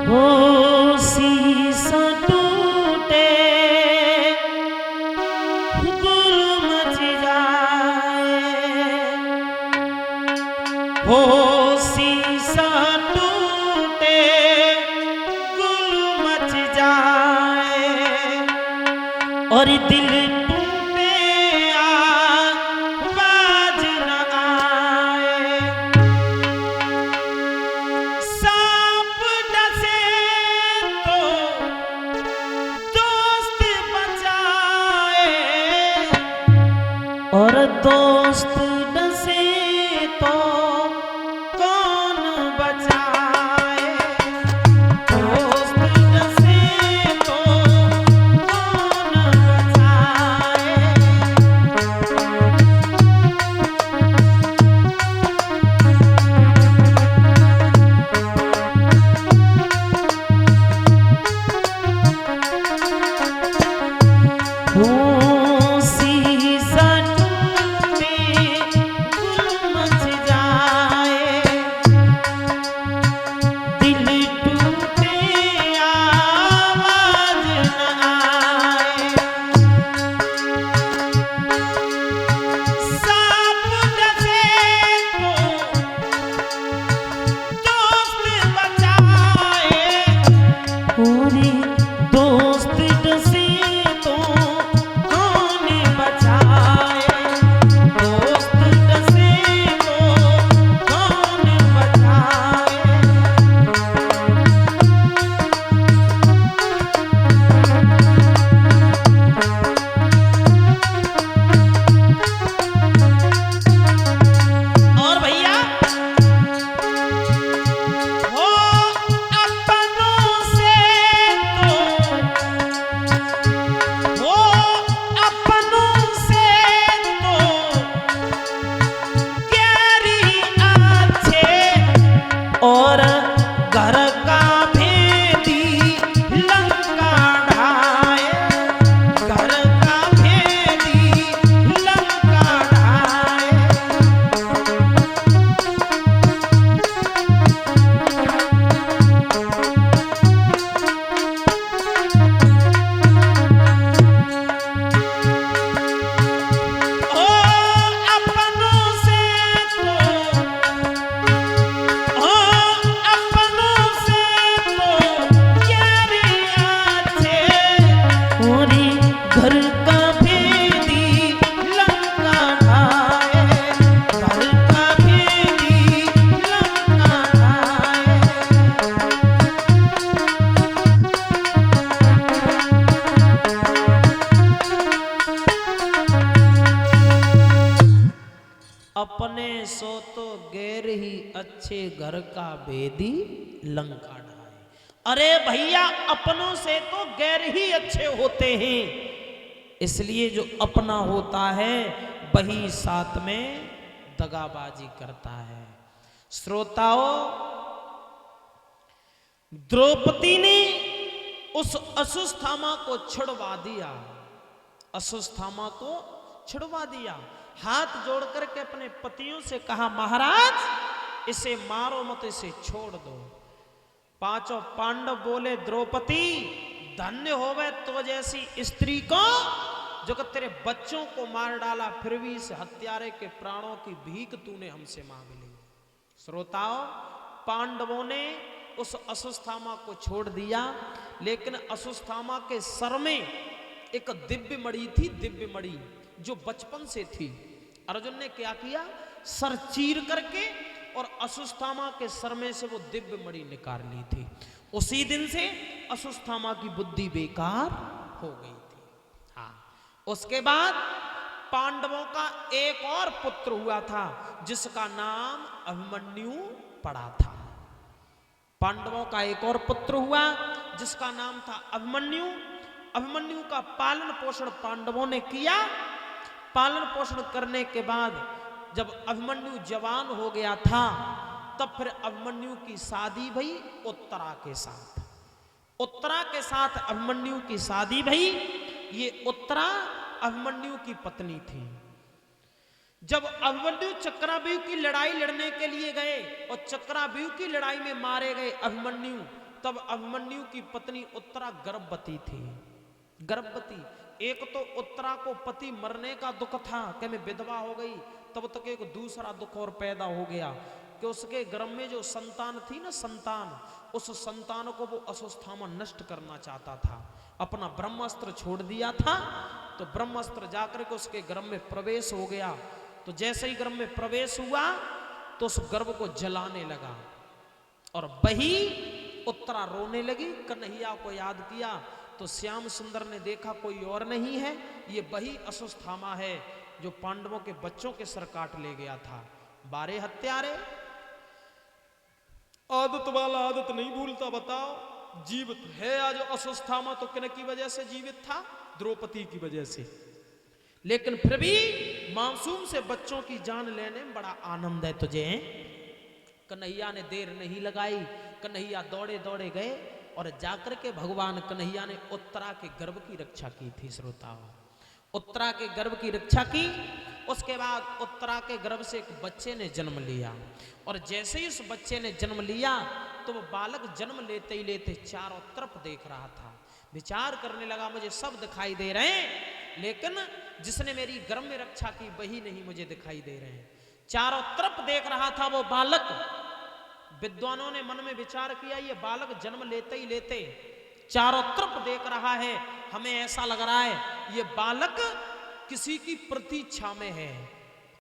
हो शीशा टूटे गुल मच जाए, हो शीशा टूटे गुल मच जाए, और दिल टूटे आवाज न आए। सांप डसे तो दोस्त बचाए, और दोस्त डसे तो कौन बचाए। दोस्त डसे तो कौन बचाए। हो शीशा टूटे गुल मच जाए, दिल टूटे आवाज न आए। सांप डसे तो दोस्त बचाए, और दोस्त डसे तो कौन बचाए। दोस्त डसे तो कौन बचाए। और भैया हो अपनों से तो, हो अपनों से तो गैरी अच्छे, और घर का भेदी लंका ढाए। घर का भेदी लंका ढाए। ओ अपनों से तो, ओ अपनों से तो गैरी अच्छे, और घर का भेदी लंका ढाए। घर का भेदी लंका ढाए। अपने सो तो गैर ही अच्छे, घर का भेदी लंका ढाए। अरे भैया अपनों से तो गैर ही अच्छे होते हैं, इसलिए जो अपना होता है वही साथ में दगाबाजी करता है। श्रोताओं, द्रौपदी ने उस अश्वत्थामा को छुड़वा दिया। अश्वत्थामा को छुड़वा दिया। हाथ जोड़ करके अपने पतियों से कहा, महाराज इसे मारो मत, इसे छोड़ दो। पांचों पांडव बोले, द्रौपदी धन्य होवे तो जैसी स्त्री को, जो कि तेरे बच्चों को मार डाला, फिर भी इस हत्यारे के प्राणों की भीख तूने हमसे मांग ली। श्रोताओं, पांडवों ने उस अश्वत्थामा को छोड़ दिया, लेकिन अश्वत्थामा के सर में एक दिव्य मणि थी। दिव्य मणि जो बचपन से थी। अर्जुन ने क्या किया, सर चीर करके और अश्वत्थामा के सर में से वो दिव्य मणि निकाल ली थी। उसी दिन से अश्वत्थामा की बुद्धि बेकार हो गई थी। हाँ, उसके बाद पांडवों का एक और पुत्र हुआ था, जिसका नाम अभिमन्यु पड़ा था। पांडवों का एक और पुत्र हुआ जिसका नाम था अभिमन्यु। अभिमन्यु का पालन पोषण पांडवों ने किया। पालन पोषण करने के बाद जब अभिमन्यु जवान हो गया था, तब फिर अभिमन्यु की शादी भई उत्तरा के साथ। उत्तरा के साथ अभिमन्यु की शादी भई। ये उत्तरा अभिमन्यु की पत्नी थी। जब अभिमन्यु चक्रव्यूह की लड़ाई लड़ने के लिए गए और चक्रव्यूह की लड़ाई में मारे गए अभिमन्यु, तब अभिमन्यु की पत्नी उत्तरा गर्भवती थी। गर्भवती, एक तो उत्तरा को पति मरने का दुख था कि मैं विधवा हो गई, तब तक एक दूसरा दुख और पैदा हो गया कि उसके गर्भ में जो संतान थी ना, संतान, उस संतान को वो अश्वत्थामा नष्ट करना चाहता था। अपना ब्रह्मास्त्र छोड़ दिया था, तो ब्रह्मास्त्र जाकर के उसके गर्भ में प्रवेश हो गया। तो जैसे ही गर्भ में प्रवेश हुआ तो उस गर्भ को जलाने लगा और वही उत्तरा रोने लगी। कन्हैया को याद किया तो श्याम सुंदर ने देखा कोई और नहीं है, ये वही अश्वत्थामा है जो पांडवों के बच्चों के सर काट ले गया था। 12 हत्यारे, आदत वाला आदत नहीं भूलता। बताओ, जीवित है आज अश्वत्थामा तो किन की वजह से जीवित था? द्रौपदी की वजह से। लेकिन फिर भी मासूम से बच्चों की जान लेने में बड़ा आनंद है तुझे। कन्हैया ने देर नहीं लगाई, कन्हैया दौड़े दौड़े गए और जाकर के भगवान कन्हैया ने उत्तरा के गर्भ की रक्षा की थी। श्रोताओं, उत्तरा के गर्भ की रक्षा की। उसके बाद उत्तरा के गर्भ से एक बच्चे ने जन्म लिया और जैसे ही उस बच्चे ने जन्म लिया तो वो बालक जन्म लेते ही लेते चारों तरफ देख रहा था। विचार करने लगा, मुझे सब दिखाई दे रहे हैं, लेकिन जिसने मेरी गर्भ में रक्षा की वही नहीं मुझे दिखाई दे रहे हैं। चारों तरफ देख रहा था वो बालक। विद्वानों ने मन में विचार किया, ये बालक जन्म लेते ही लेते चारों तरफ देख रहा है, हमें ऐसा लग रहा है ये बालक किसी की प्रतीक्षा में है।